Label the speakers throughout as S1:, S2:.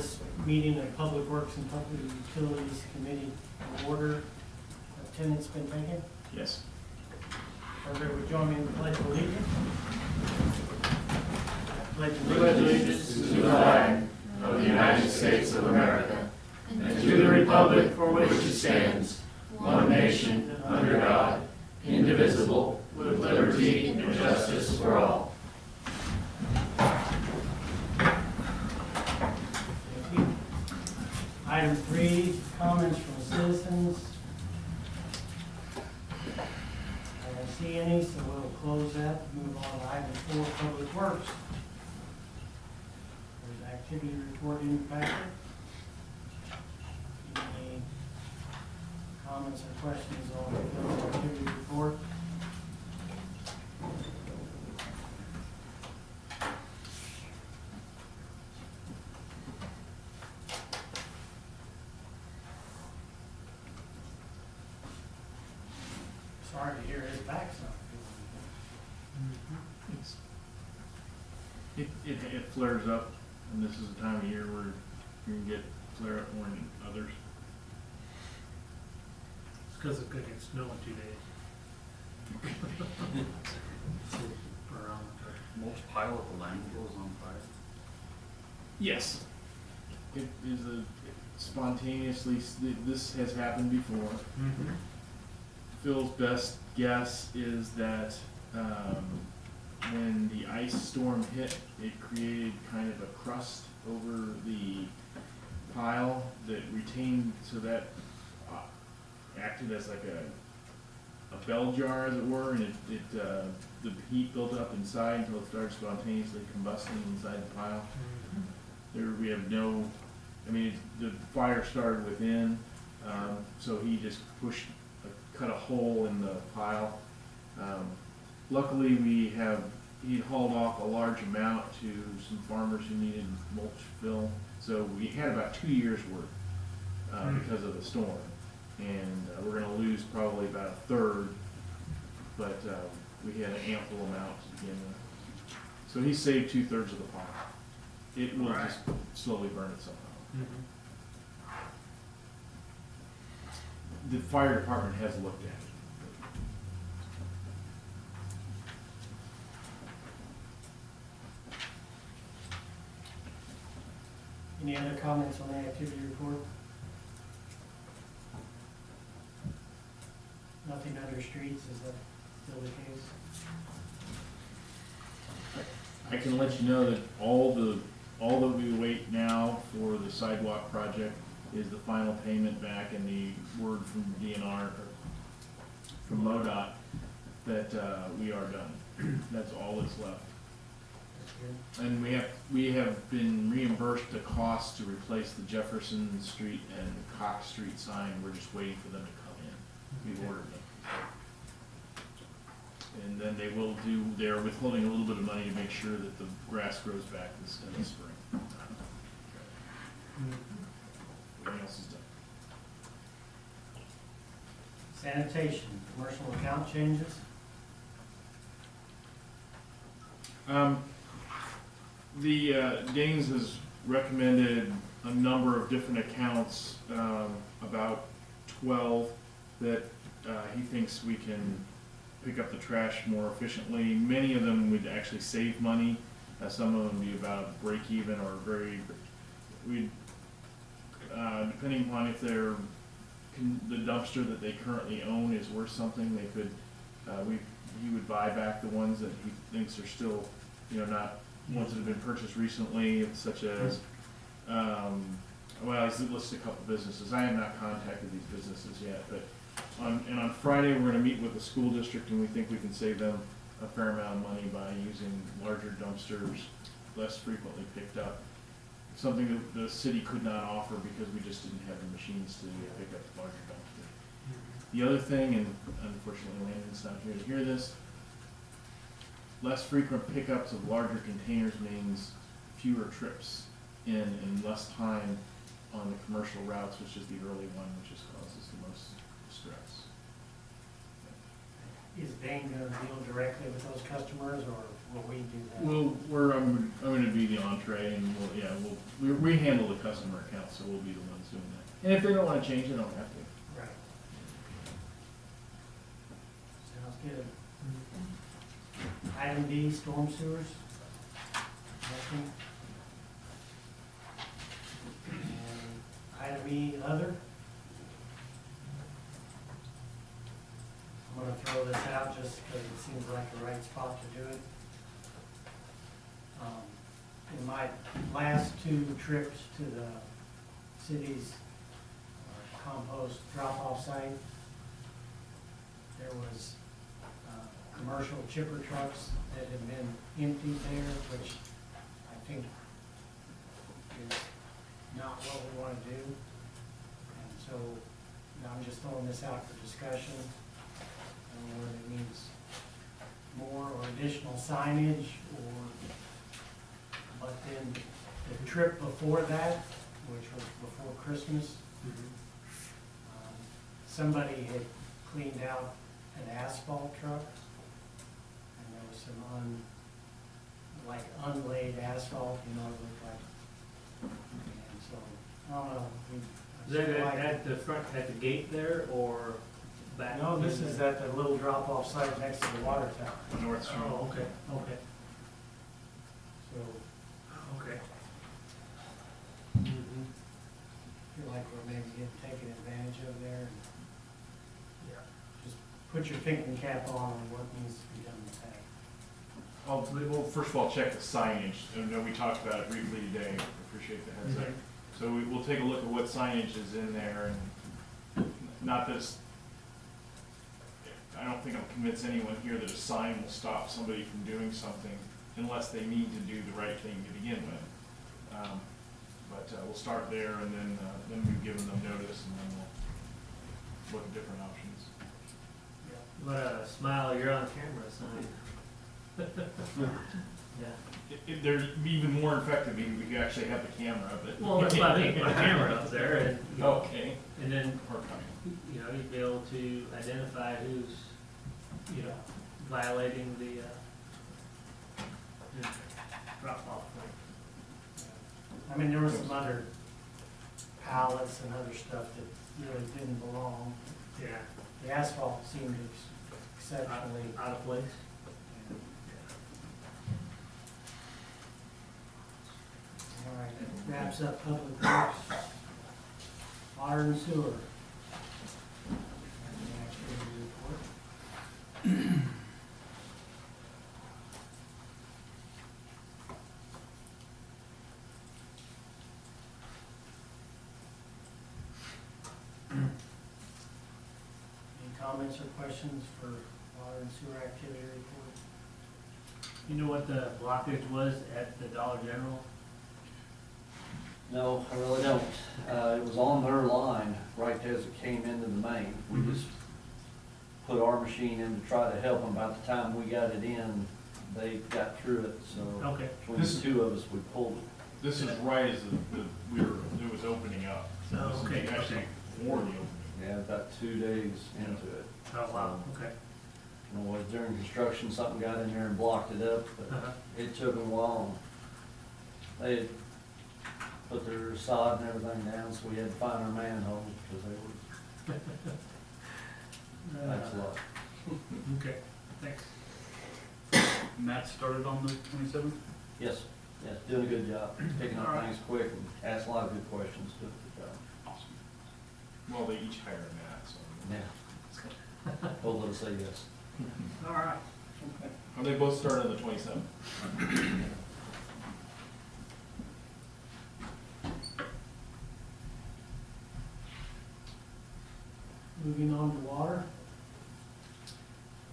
S1: this meeting of Public Works and Public Utilities Committee to order. Attendance been taken?
S2: Yes.
S1: Everybody would join me in the pledge of allegiance. Pledge
S3: Pledge allegiance to the flag of the United States of America and to the republic for which it stands, one nation, under God, indivisible, with liberty and justice for all.
S1: Thank you. Item 3, comments from citizens. I don't see any, so we'll close that. Move on to item 4, Public Works. There's activity report in the packet. Any comments or questions on the activity report? Sorry to hear his back's not feeling
S2: It flares up, and this is the time of year where you can get flare up more than others.
S4: It's because it's gonna get snow in 2 days. Barometer.
S5: Mulch pile of the landfills on fire.
S2: Yes. It is spontaneously, this has happened before.
S4: Mm-hmm.
S2: Phil's best guess is that when the ice storm hit, it created kind of a crust over the pile that retained, so that acted as like a bell jar, as it were, and the heat built up inside until it started spontaneously combusting inside the pile. There we have no, the fire started within, so he just cut a hole in the pile. Luckily, he hauled off a large amount to some farmers who needed mulch fill, so we had about 2 years worth because of the storm. And we're going to lose probably about a third, but we had an ample amount to begin with. So he saved 2/3 of the pile. It will just slowly burn itself out. The fire department has looked at it.
S1: Any other comments on the activity report? Nothing under streets, is that still the case?
S2: I can let you know that all that we wait now for the sidewalk project is the final payment back and the word from DNR, or from MoDOT, that we are done. That's all that's left.
S1: That's good.
S2: And we have been reimbursed the cost to replace the Jefferson Street and Cox Street sign. We're just waiting for them to come in. We've ordered them. And then they're withholding a little bit of money to make sure that the grass grows back in the spring. Everything else is done.
S1: Sanitation, commercial account changes?
S2: Gaines has recommended a number of different accounts, about 12, that he thinks we can pick up the trash more efficiently. Many of them would actually save money. Some of them would be about break even or depending upon if the dumpster that they currently own is worth something, they could, he would buy back the ones that he thinks are still, not ones that have been purchased recently, such as, he's listed a couple businesses. I have not contacted these businesses yet, but on Friday, we're gonna meet with the school district, and we think we can save them a fair amount of money by using larger dumpsters, less frequently picked up. Something that the city could not offer because we just didn't have the machines to pick up the larger dumpster. The other thing, and unfortunately Landon's not here to hear this, less frequent pickups of larger containers means fewer trips in and less time on the commercial routes, which is the early one, which causes the most stress.
S1: is Dane gonna deal directly with those customers, or will we do that?
S2: I'm gonna be the entree, and we handle the customer account, so we'll be the ones doing that. And if they don't wanna change, they don't have to.
S1: Right. Sounds good. Item D, storm sewers. Nothing. And item E, other. I'm gonna throw this out just because it seems like the right spot to do it. In my last two trips to the city's compost drop-off site, there was commercial chipper trucks that had been emptied there, which I think is not what we want to do. And so now I'm just throwing this out for discussion. I don't know whether it needs more or additional signage, but then the trip before that, which was before Christmas, somebody had cleaned out an asphalt truck, and there was some unlaid asphalt, it looked like. And so, I don't know.
S4: Is that at the front, at the gate there, or back?
S1: No, this is at the little drop-off site next to the water tower.
S2: North Street.
S4: Oh, okay, okay,
S1: So,
S4: okay.
S1: feel like we're maybe getting taken advantage of there. And
S4: Yeah.
S1: just put your thinking cap on what needs to be done with that.
S2: Well, first of all, check the signage. I know we talked about it briefly today. Appreciate the heads up. So we'll take a look at what signage is in there, and not that it's, I don't think I'll convince anyone here that a sign will stop somebody from doing something unless they need to do the right thing to begin with. But we'll start there, and then we've given them notice, and then we'll look at different options.
S4: What a smile, you're on camera sign. Yeah.
S2: They're even more effective if we could actually have the camera, but.
S4: Well, that's what I mean, put a camera up there, and, you know,
S2: Okay.
S4: and then,
S2: Or coming.
S4: you know, you'd be able to identify who's, you know, violating the, drop-off point.
S1: I mean, there were some other pallets and other stuff that really didn't belong.
S4: Yeah.
S1: The asphalt seemed exceptionally.
S4: Out of place.
S1: All right, that wraps up public works. Water and sewer. Any activity report? Any comments or questions for water and sewer activity report?
S4: You know what the blockage was at the Dollar General?
S3: No, I really don't. It was on their line right as it came into the main. We just put our machine in to try to help them. By the time we got it in, they got through it, so
S4: Okay.
S3: between the two of us, we pulled it.
S2: This is right as it was opening up. So
S4: Oh,
S2: this is
S4: okay,
S2: actually
S4: okay.
S2: before the opening.
S3: Yeah, about 2 days into it.
S4: Oh, wow, okay.
S3: You know, during construction, something got in there and blocked it up, but
S4: Uh-huh.
S3: it took them a while. They had put their sod and everything down, so we had to find our manholes, because they were, that's a lot.
S4: Okay, thanks.
S5: And that started on the 27th?
S3: Yes, yes, doing a good job, picking
S4: All
S3: up
S4: right.
S3: things quick and asking a lot of good questions, doing a good job.
S5: Awesome.
S2: Well, they each hired Matt, so.
S3: Yeah. Both of us say yes.
S4: All right.
S2: Oh, they both started on the 27th.
S1: Moving on to water.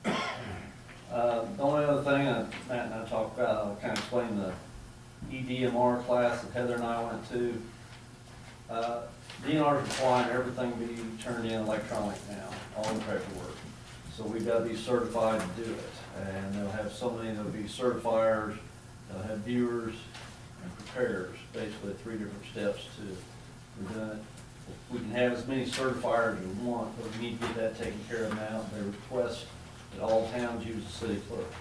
S3: The only other thing Matt and I talked about, I'll kind of explain the EDMR class that Heather and I went to. DNR is requiring everything be turned in electronic now, all the paperwork. So we've got to be certified to do it. And they'll have so many, there'll be certifiers, they'll have viewers and preparers, basically 3 different steps to doing it. We can have as many certifiers as we want, but we need to get that taken care of now. They request
S6: at all towns use the city clerk.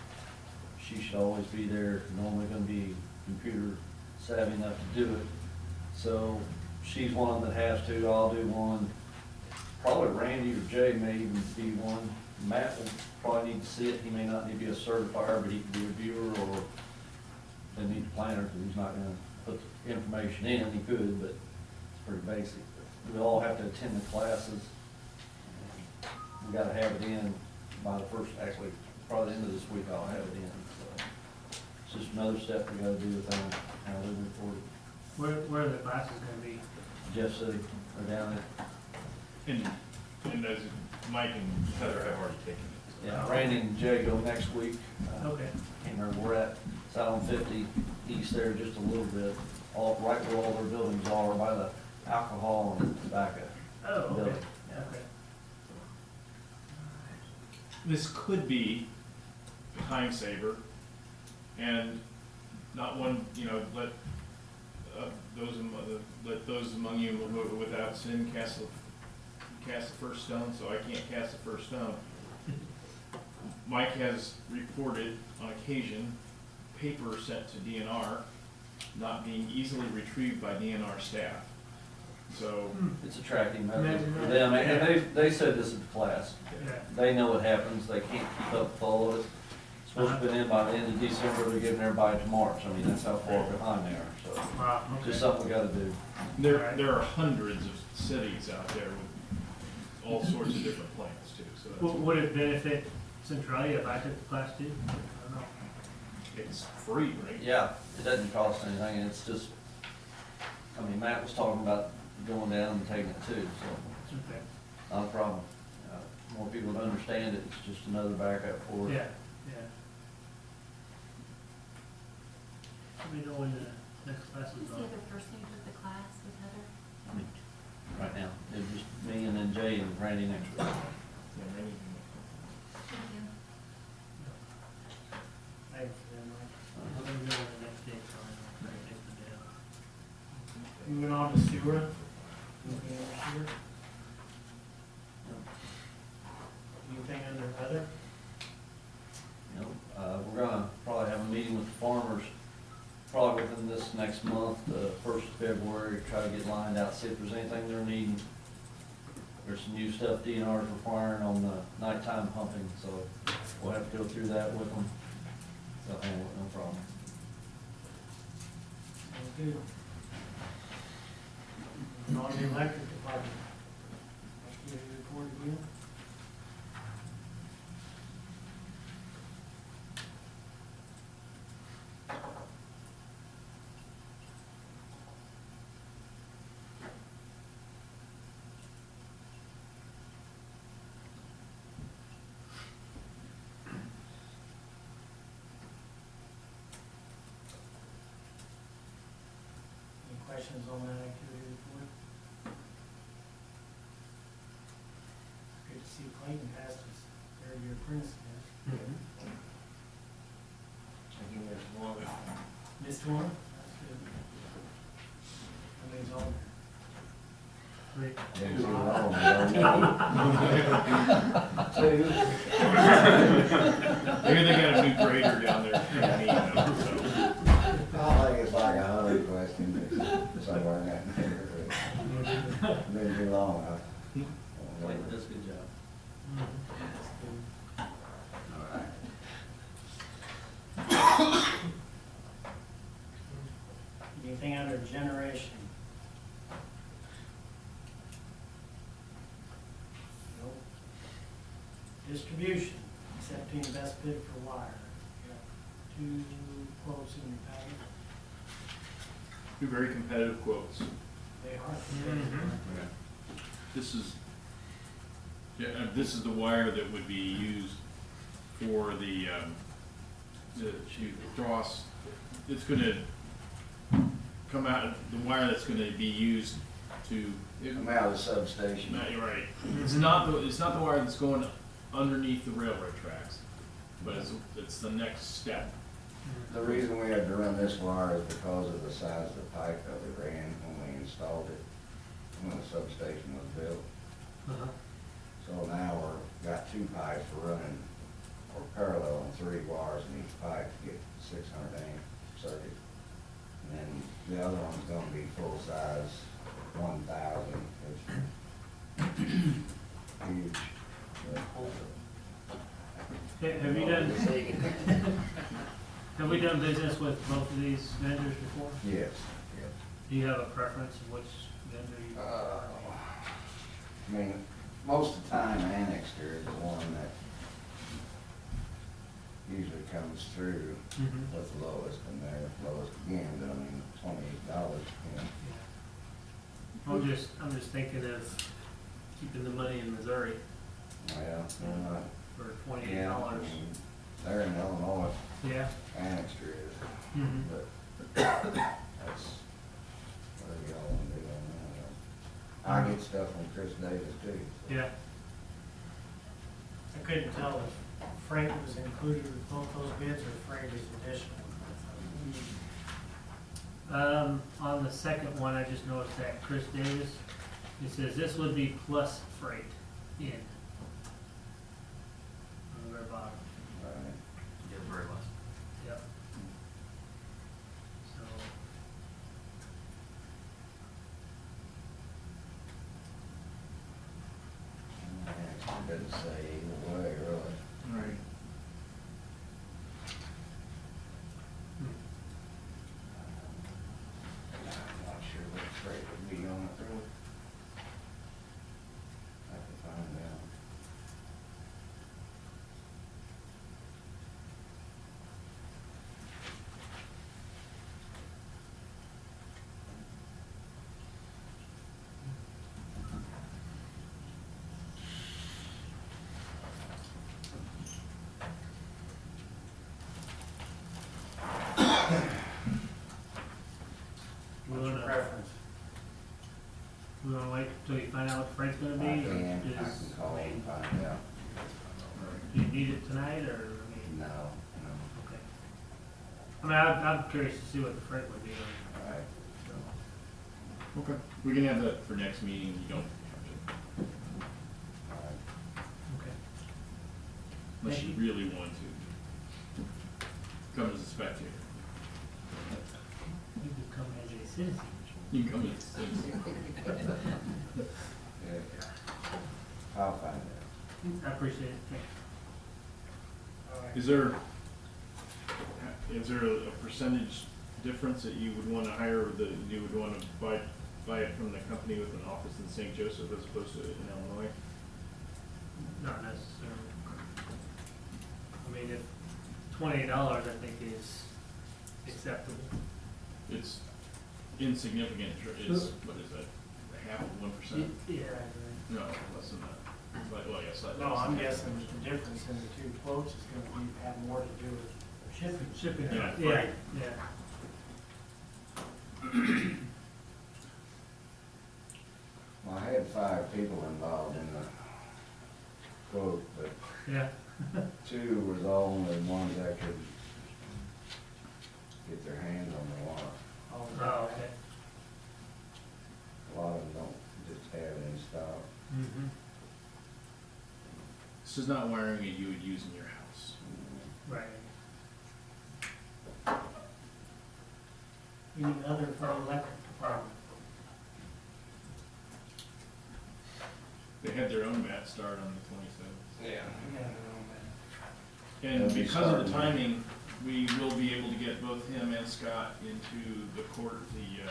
S6: She should always be there, normally gonna be computer savvy enough to do it. So she's one that has to, I'll do one. Probably Randy or Jay may even be one. Matt will probably need to see it, he may not need to be a certifier, but he can be a viewer, or they need a planner, because he's not gonna put the information in, he could, but it's pretty basic. We all have to attend the classes. We gotta have it in by the first, actually, probably the end of this week, I'll have it in, so. It's just another step we gotta do with them, how they report it.
S4: Where are the classes gonna be?
S6: Jeff City, they're down there.
S2: And as Mike and Heather have already taken it.
S6: Yeah, Randy and Jay go next week.
S4: Okay.
S6: Can't remember where at, it's out on 50 east there, just a little bit, right where all their buildings are, by the alcohol and tobacco
S4: Oh, okay,
S6: building.
S4: okay.
S2: This could be a time saver, and not one, let those among you who are without sin cast the first stone, so I can't cast the first stone. Mike has reported on occasion paper sent to DNR not being easily retrieved by DNR staff. So,
S6: It's a tracking method
S4: Imagine
S6: for
S4: that.
S6: them, and they said this is the class.
S4: Yeah.
S6: They know what happens, they can't keep up with all of it. It's supposed to be in by the end of December, they're giving everybody to March, I mean, that's how far behind they are, so.
S4: Wow, okay.
S6: Just something we gotta do.
S2: there are hundreds of cities out there with all sorts of different plans too, so that's.
S4: Would it benefit Centralia if I took the class too? I don't know.
S2: It's free, right?
S6: Yeah, it doesn't cost anything, and it's just, I mean, Matt was talking about going down and taking it too, so,
S4: Okay.
S6: not a problem. More people to understand it, it's just another backup for it.
S4: Yeah, yeah. Let me know when the next class
S7: Who's
S4: is
S7: the
S4: on.
S7: other person who took the class with Heather?
S6: Right now, it's just me and then Jay and Randy next week.
S2: Yeah, maybe.
S7: Thank you.
S1: Thanks, Mike.
S4: Let me know when the next date's on. I'll take the day off.
S1: Moving on to sewer. Anything under sewer? Anything under other?
S6: You know, we're gonna probably have a meeting with the farmers, probably within this next month, the 1st of February, try to get lined out, see if there's anything they're needing. There's some new stuff DNR is requiring on the nighttime pumping, so we'll have to go through that with them. They'll handle it, no problem.
S1: Sounds good. Moving on to the electric department. Give you a report again. Any questions on that activity report? Good to see Clayton passed his third-year apprentice test. Missed one? That's good. How many's on there?
S4: Great.
S2: Maybe they got a new grader down there, so.
S3: I think it's like 100 questions or somewhere in that neighborhood. Been too long, huh?
S6: Clayton does a good job.
S1: That's good.
S3: All right.
S1: Anything under generation? Nope. Distribution, accepting best bid for wire. Got 2 quotes in your packet.
S2: Two very competitive quotes.
S1: They are.
S2: This is the wire that would be used for the dross. It's gonna come out, the wire that's gonna be used to.
S3: I'm out of the substation.
S2: No, you're right. It's not the wire that's going underneath the railroad tracks, but it's the next step.
S3: The reason we had to run this wire is because of the size of the pipe that we ran when we installed it, when the substation was built.
S4: Uh-huh.
S3: So now we've got 2 pipes running
S8: or parallel and 3 wires in each pipe to get 600 amp circuit. And then the other one's gonna be full size, 1,000, it's huge.
S4: Have you done, have we done business with both of these vendors before?
S8: Yes.
S4: Do you have a preference of which vendor you?
S8: I mean, most of the time Annixter is the one that usually comes through
S4: Mhm.
S8: with the lowest, and their lowest again, but I mean, $28, you know.
S4: I'm just thinking of keeping the money in Missouri
S8: Well,
S4: for $28.
S8: yeah, I mean, they're in Illinois,
S4: Yeah.
S8: Annixter is,
S4: Mhm.
S8: but that's whatever y'all wanna do on that. I get stuff from Chris Davis too. so.
S4: Yeah.
S1: I couldn't tell if freight was included with both those bids or freight is additional.
S4: On the second one, I just noticed that Chris Davis, it says this would be plus freight in. On the very bottom,
S8: Right.
S3: Yeah, very much.
S4: yep. So,
S8: Annixter doesn't say either way, really.
S2: Right.
S8: I'm not sure what freight would be on it, really. I can find out.
S1: What's your preference?
S4: we wanna wait till you find out what freight's gonna
S8: I
S4: be? or
S8: can
S4: is-
S8: call and find out.
S4: Do you need it tonight, or, I mean,
S8: No,
S4: okay. I mean, I'm curious to see what the freight would be on,
S8: all right.
S4: so.
S2: Okay. We can have that for next meeting, you don't have to,
S8: All right.
S4: Okay.
S2: unless you really want to. Come as a spectator.
S4: You could come as a citizen.
S2: You can come as a citizen.
S8: Yeah. I'll find out.
S4: I appreciate it, thanks.
S1: All right.
S2: Is there a percentage difference that you would wanna hire, or that you would wanna buy it from the company with an office in St. Joseph as opposed to in Illinois?
S4: Not necessarily. I mean, if $28, I think is acceptable.
S2: It's insignificant, it's, what is that, half of 1%?
S4: Yeah.
S2: No, less than that. Like, well, yes, like.
S1: No, I'm guessing the difference in the two quotes is gonna be, have more to do with shipping.
S4: Shipping,
S2: Yeah.
S4: yeah, yeah.
S8: Well, I had 5 people involved in the quote, but
S4: Yeah.
S8: 2 was the only ones that could get their hands on the wire.
S4: Oh, okay.
S8: A lot of them don't just have it in stock.
S4: Mm-hmm.
S2: This is not wiring that you would use in your house.
S4: Right.
S1: Any other for electric department?
S2: They had their own mat start on the 27th.
S8: Yeah.
S2: And
S8: That'll be
S2: because of the
S8: starting.
S2: timing, we will be able to get both him and Scott into the court, the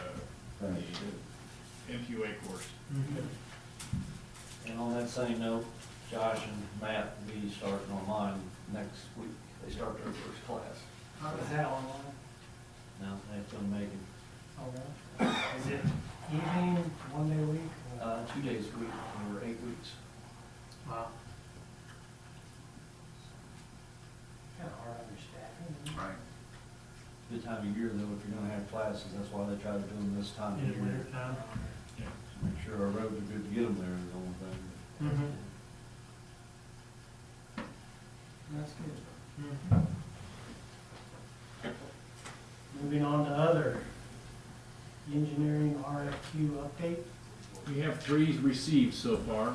S2: MQA course.
S4: Mm-hmm.
S6: And on that same note, Josh and Matt will be starting online next week. They start their first class.
S1: How is that online?
S6: Now, they've been making,
S1: Oh, really? Is it evening, 1 day a week? or-
S6: 2 days a week for 8 weeks.
S4: Wow.
S1: Kinda hard on your staffing. isn't it?
S2: Right.
S6: Good time of year though, if you're gonna have classes, that's why they try to do them this time of
S4: In the
S6: year.
S4: winter time.
S6: Make sure our roads are good to get them there is the only thing.
S4: Mm-hmm.
S1: That's good.
S4: Mm-hmm.
S1: Moving on to other, engineering RFQ update.
S2: We have 3 received so far,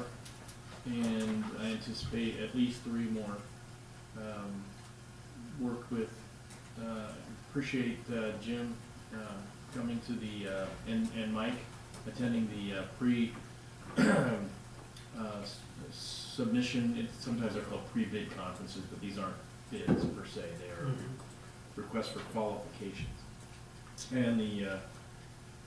S2: and I anticipate at least 3 more work with, appreciate Jim coming to the, and Mike attending the submission, sometimes they're called pre-bid conferences, but these aren't bids per se, they are requests for qualifications. And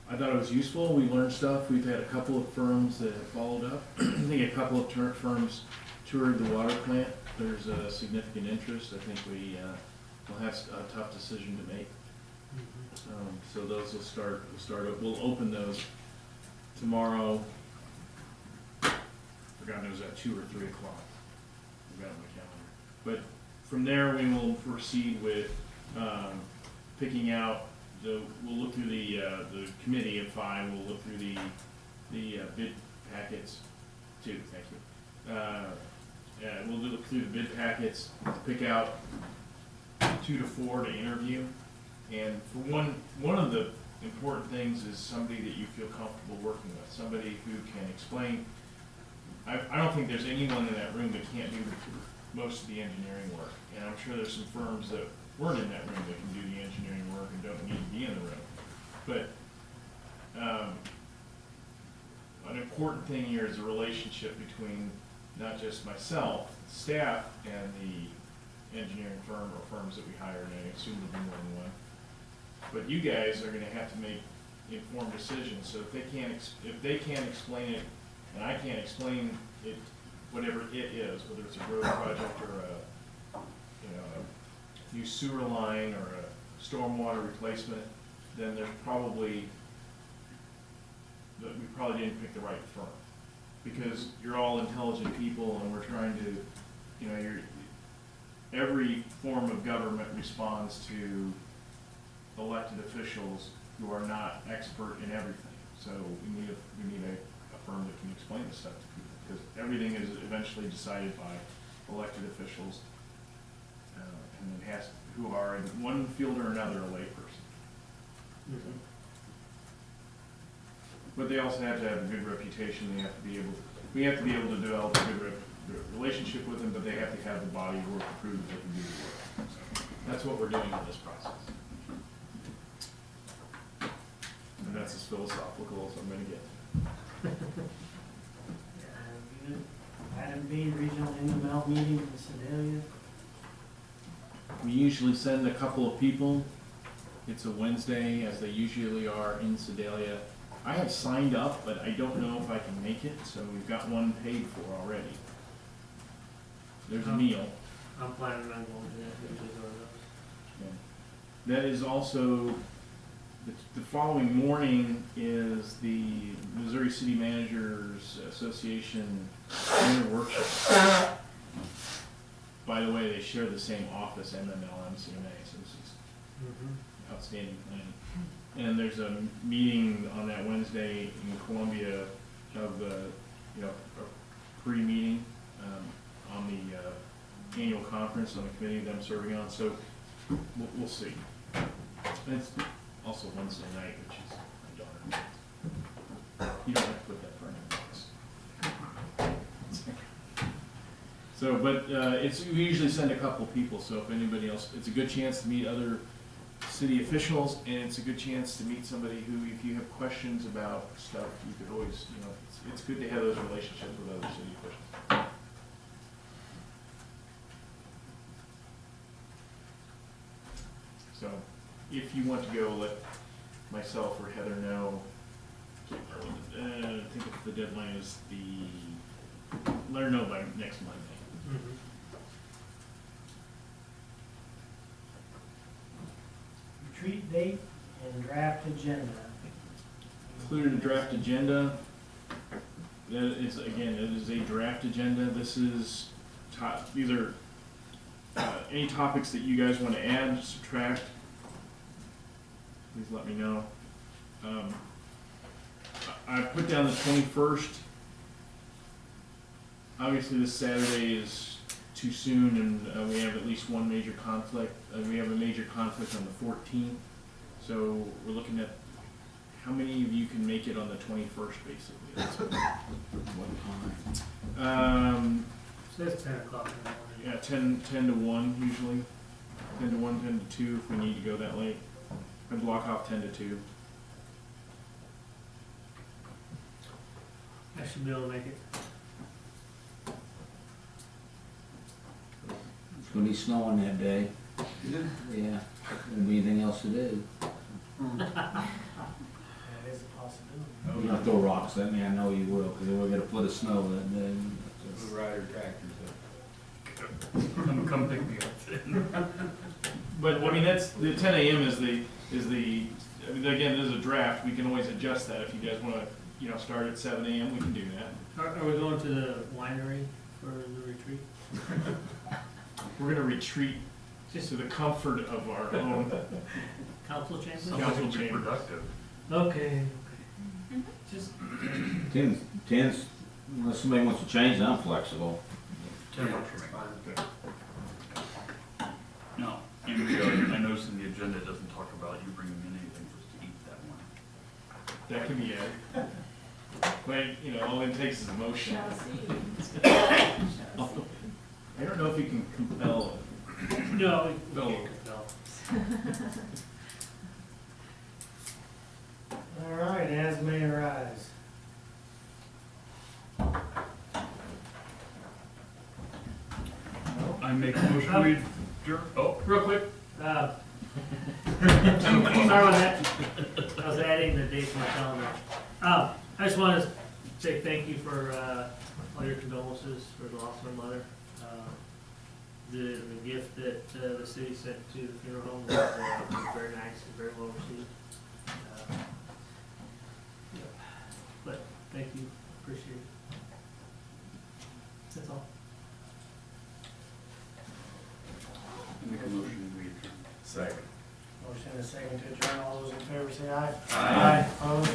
S2: I thought it was useful, we learned stuff, we've had a couple of firms that have followed up. I think a couple of firms toured the water plant, there's a significant interest, I think we'll have a tough decision to make. So those we'll open those tomorrow, God knows at 2 or 3 o'clock, I've got it on my calendar. But from there, we will proceed with picking out, we'll look through the committee of 5, we'll look through the bid packets, 2, thank you. We'll look through the bid packets, pick out 2 to 4 to interview. And for one of the important things is somebody that you feel comfortable working with, somebody who can explain. I don't think there's anyone in that room that can't do most of the engineering work. And I'm sure there's some firms that weren't in that room that can do the engineering work and don't need to be in the room. But an important thing here is the relationship between not just myself, staff, and the engineering firm or firms that we hire, and I assume there'll be more than one. But you guys are gonna have to make informed decisions, so if they can't explain it, and I can't explain it, whatever it is, whether it's a road project or a new sewer line or a stormwater replacement, then we probably didn't pick the right firm. Because you're all intelligent people and we're trying to, every form of government responds to elected officials who are not expert in everything. So we need a firm that can explain this stuff to people, because everything is eventually decided by elected officials, and it has, who are in one field or another a layperson. But they also have to have a good reputation. We have to be able to develop a good relationship with them, but they have to have the body of work to prove that they can do the work. So that's what we're doing in this process. And that's as philosophical as I'm going to get.
S1: Item B, regional MML meeting in Sedalia.
S2: We usually send a couple of people. It's a Wednesday, as they usually are in Sedalia. I have signed up, but I don't know if I can make it, so we've got one paid for already. There's a meal.
S4: I'm planning on going to that, which is one of those.
S2: Yeah. That is also, the following morning is the Missouri City Managers Association Winter Workshop. By the way, they share the same office, MML, MCMA, so this is outstanding planning. And there's a meeting on that Wednesday in Columbia of a pre-meeting on the annual conference on the committee that I'm serving on. So we'll see. And it's also Wednesday night, which is my daughter. You don't have to put that for anyone else. So, but we usually send a couple people. So if anybody else, it's a good chance to meet other city officials, and it's a good chance to meet somebody who, if you have questions about stuff, you could always, it's good to have those relationships with other city officials. So, if you want to go, let myself or Heather know. I think if the deadline is let her know by next Monday.
S1: Retreat date and draft agenda.
S2: Included a draft agenda. That is, again, it is a draft agenda. This is, these are any topics that you guys want to add, subtract, please let me know. I put down the 21st. Obviously, this Saturday is too soon, and we have at least one major conflict. We have a major conflict on the 14th, so we're looking at how many of you can make it on the 21st, basically. That's what time?
S4: Says 10 o'clock in the morning.
S2: Yeah, 10 to 1 usually. 10 to 1, 10 to 2 if we need to go that late. I block off 10 to 2.
S4: I should be able to make it.
S3: It's gonna be snowing that day. Yeah, won't be anything else to do.
S1: That is a possibility.
S3: You're gonna throw rocks at me, I know you will, because we'll get a foot of snow that day.
S9: Blue Rider tractors.
S5: Come pick me up.
S2: But I mean, that's, the 10 a.m. is the, I mean, again, there's a draft. We can always adjust that if you guys want to, you know, start at 7 a.m. We can do that.
S4: Are we going to the winery for the retreat?
S2: We're going to retreat just to the comfort of our own.
S4: Council chamber?
S5: Sounds like
S2: Council
S5: it'd be
S2: chambers.
S5: productive.
S4: Okay. Just,
S3: Ten's, unless somebody wants to change, I'm flexible.
S5: 10 works for me. No, and I noticed in the agenda it doesn't talk about you bringing in anything for us to eat that morning.
S2: That can be added. But, you know, all it takes is a motion.
S7: Shall see.
S2: I don't know if you can compel.
S4: no, we
S2: No.
S4: can't compel.
S1: All right, as may arise.
S5: I make a motion, we adjourn. Oh,
S4: Real quick, sorry about that. I was adding the date to my calendar. I just want to say thank you for all your condolences for the loss of my mother. The gift that the city sent to the funeral home was very nice and very well received. Yeah. But thank you, appreciate it. That's all.
S5: I make a motion, we adjourn.
S9: Second.
S1: Motion and a second to adjourn. All those in favor say aye.
S9: Aye.
S1: Opposed?